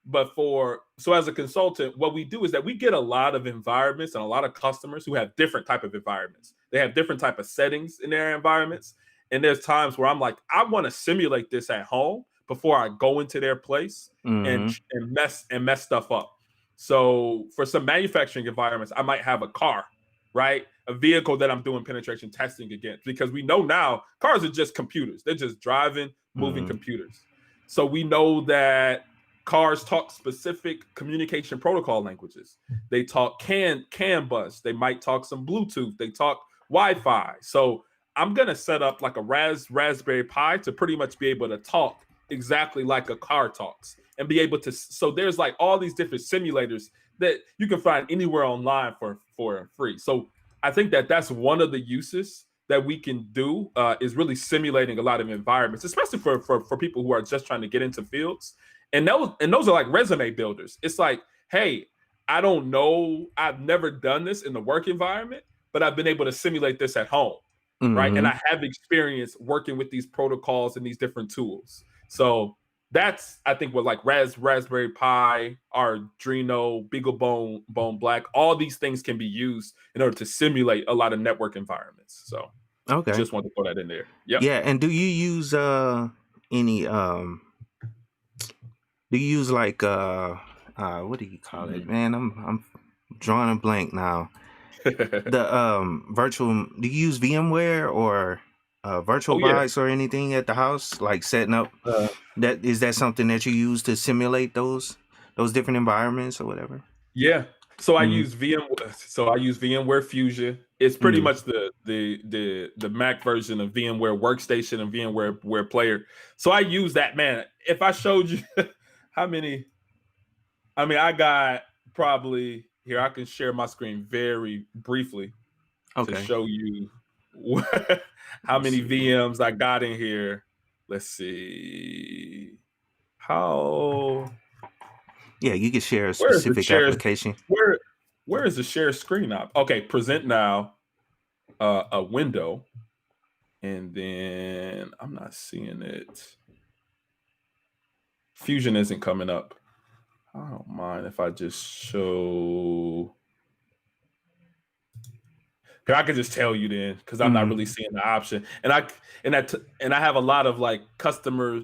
But for so as a consultant, what we do is that we get a lot of environments and a lot of customers who have different type of environments. They have different type of settings in their environments, and there's times where I'm like, I want to simulate this at home before I go into their place Mm. and mess stuff up. So for some manufacturing environments, I might have a car, right? A vehicle that I'm doing penetration testing against because we know now cars are just computers. They're just driving, moving Mm. computers. So we know that cars talk specific communication protocol languages. They talk CAN bus. They might talk some Bluetooth. They talk Wi-Fi. So I'm gonna set up like a Raspberry Pi to pretty much be able to talk exactly like a car talks and be able to. So there's like all these different simulators that you can find anywhere online for free. So I think that that's one of the uses that we can do is really simulating a lot of environments, especially for people who are just trying to get into fields. And those are like resume builders. It's like, hey, I don't know. I've never done this in the work environment, but I've been able to simulate this at home, right? And Mm-hmm. I have experience working with these protocols and these different tools. So that's, I think, what like Raspberry Pi, Arduino, BeagleBone Black, all these things can be used in order to simulate a lot of network environments. So Okay. just want to throw that in there. Yep. Yeah, and do you use any do you use like what do you call it? Man, I'm drawing a blank now. The virtual, do you use VMware or virtual Oh yeah. box or anything at the house, like setting up Uh, that? Is that something that you use to simulate those different environments or whatever? Yeah. So I Mm, use VMware Fusion. It's pretty mm. much the Mac version of VMware Workstation and VMware Player. So I use that, man. If I showed you how many, I mean, I got probably here. I can share my screen very briefly to Okay. show you how Let's many see. VMs I got in here. Let's see. How Yeah, you can share a Where is the specific share? application. Where where is the share screen up? Okay, present now. A window, and then I'm not seeing it. Fusion isn't coming up. I don't mind if I just show. Cause I can just tell you then, because I'm not Mm, really seeing the option, and I have a lot of like customer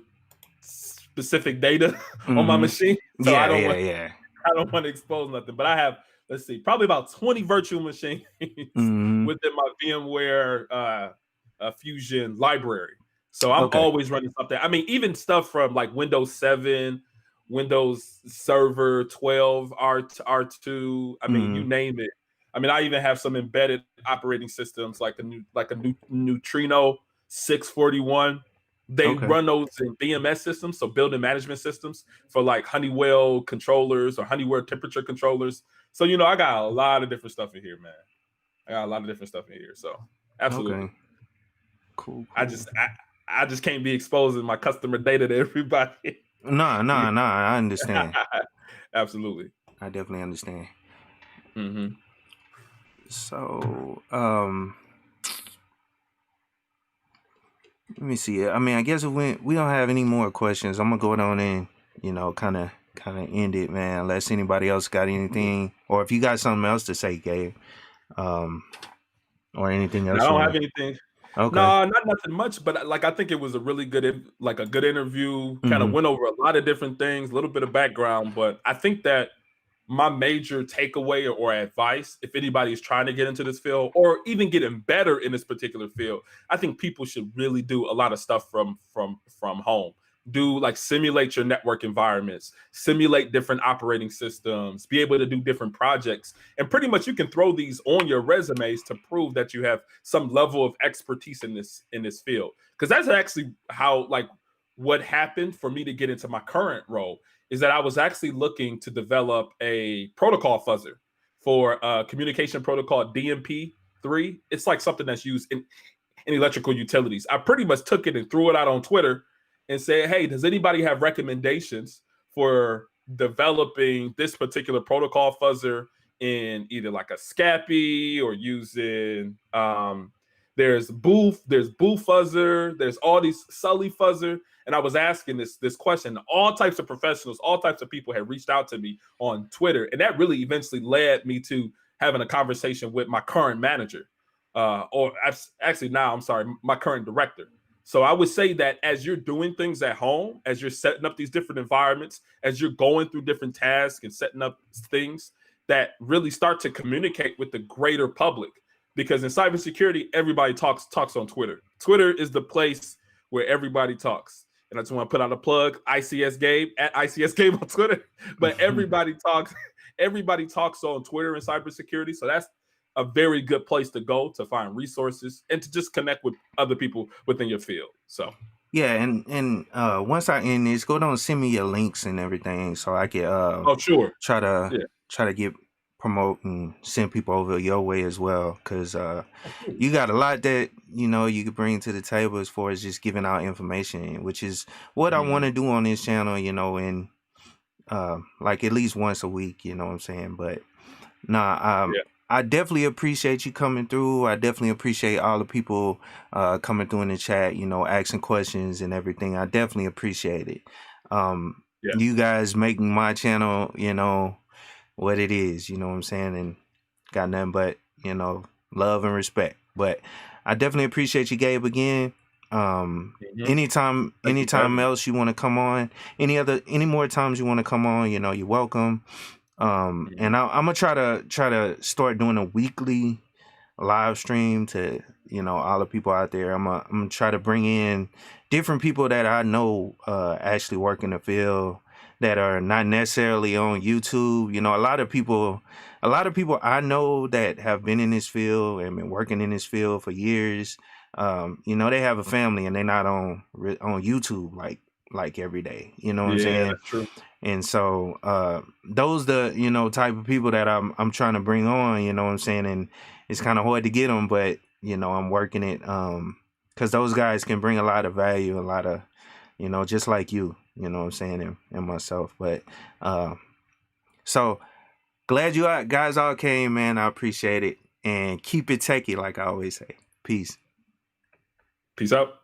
specific data on my hmm. machine, so Yeah, yeah, yeah. I don't want to expose nothing, but I have, let's see, probably about 20 virtual machines Hmm. within my VMware Fusion library. So I'm Okay. always running something. I mean, even stuff from like Windows 7, Windows Server 12, R2. I mean, you Mm, name it. I mean, I even have some embedded operating systems like a new Neutrino 641. They okay. run those in BMS systems, so building management systems for like Honeywell controllers or Honeywell temperature controllers. So I got a lot of different stuff in here, man. I got a lot of different stuff in here. So absolutely, Okay. Cool, I cool. just I, I just can't be exposing my customer data to everybody. No, no, no. I understand. Absolutely. I definitely understand. Hmm. So, let me see. I mean, I guess if we don't have any more questions, I'm gonna go down and kind of end it, man. Unless anybody else got anything, or if you got something else to say, Gabe, um, or anything I else you don't have want. anything. Okay. No, not nothing much, but like I think it was a really good, like a good interview. Kind of Mm-hmm. went over a lot of different things, a little bit of background, but I think that my major takeaway or advice, if anybody is trying to get into this field or even getting better in this particular field, I think people should really do a lot of stuff from home. Do like simulate your network environments, simulate different operating systems, be able to do different projects, and pretty much you can throw these on your resumes to prove that you have some level of expertise in this field. Because that's actually how like what happened for me to get into my current role is that I was actually looking to develop a protocol fuzzer for communication protocol DMP3. It's like something that's used in electrical utilities. I pretty much took it and threw it out on Twitter and said, hey, does anybody have recommendations for developing this particular protocol fuzzer in either like a SCAPI or using there's Boo Fuzzer, there's all these Sully Fuzzer, and I was asking this question. All types of professionals, all types of people had reached out to me on Twitter, and that really eventually led me to having a conversation with my current manager, or actually now I'm sorry, my current director. So I would say that as you're doing things at home, as you're setting up these different environments, as you're going through different tasks and setting up things, that really start to communicate with the greater public. Because in cybersecurity, everybody talks on Twitter. Twitter is the place where everybody talks. And I just want to put out a plug, ICS Gabe at ICS Gabe on Twitter. But everybody talks on Twitter in cybersecurity. So that's a very good place to go to find resources and to just connect with other people within your field. So Yeah, and once I end this, go down and send me your links and everything, so I can oh sure. try to Yeah. get promote and send people over your way as well, because Absolutely. you got a lot that you could bring to the table as far as just giving out information, which is what I want Mhm. to do on this channel, and like at least once a week, you know what I'm saying? But nah, Yeah. I definitely appreciate you coming through. I definitely appreciate all the people coming through in the chat, you know, asking questions and everything. I definitely appreciate it. Yeah. You guys making my channel, you know, what it is, you know what I'm saying? And got nothing but, you know, love and respect. But I definitely appreciate you, Gabe, again. Mhm. Anytime Thank you for having anytime me. else you want to come on, any more times you want to come on, you know, you're welcome. Mhm. And I'm gonna try to start doing a weekly live stream to, you know, all the people out there. I'm gonna try to bring in different people that I know actually work in the field that are not necessarily on YouTube. You know, a lot of people I know that have been in this field and been working in this field for years. You know, they have a family and they're not on YouTube like every day. You know what I'm Yeah, saying? that's true. And so those the, you know, type of people that I'm trying to bring on, you know what I'm saying? And it's kind of hard to get them, but you know, I'm working it cuz those guys can bring a lot of value, a lot of, you know, just like you know what I'm saying, and myself. But so glad guys all came, man. I appreciate it. And keep it techie like I always say. Peace. Peace out.